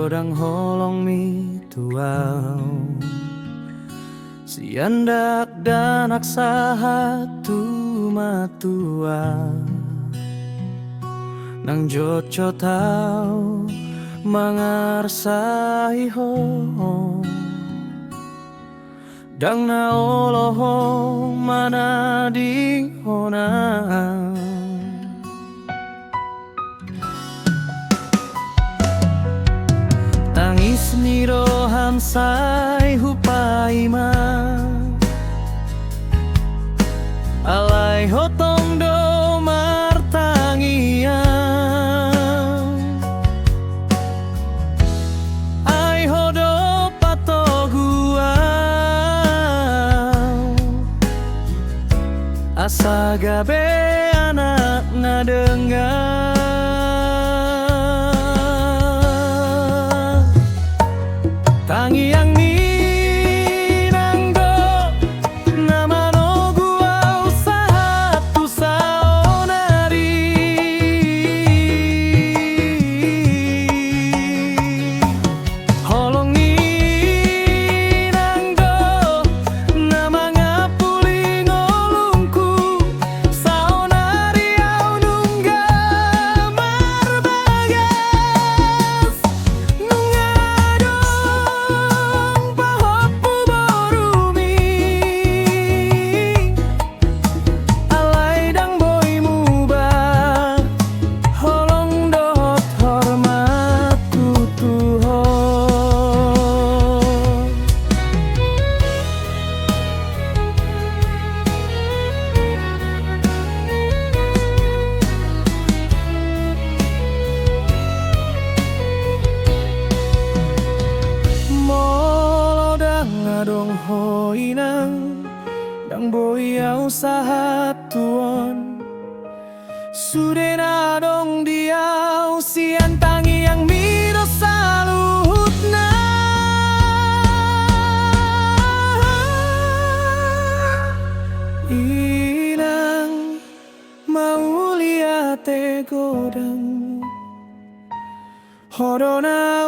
godang holong mi tuau siandak danak sahatu matua nang joco tau mangarsai ho dang na oloho mana ding hona tangis nirohan sai hupaima alai hotong do martangia ai hodo patogua asa gabe anak ngadengar tangiang ni nanggo namano gua usaha tu saonari holong ni nanggo nama ngapuli ngolungku saonari au nungga marbagas nungadong pahopu borumi alai dang boy muba holong dot hormat kutuho molo dang ngadong hoinang dang boy au sahatuon sudena dong diau sian tangi yang miro saluhutna inang mau liate godang horona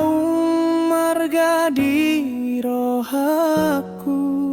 marga di rohaku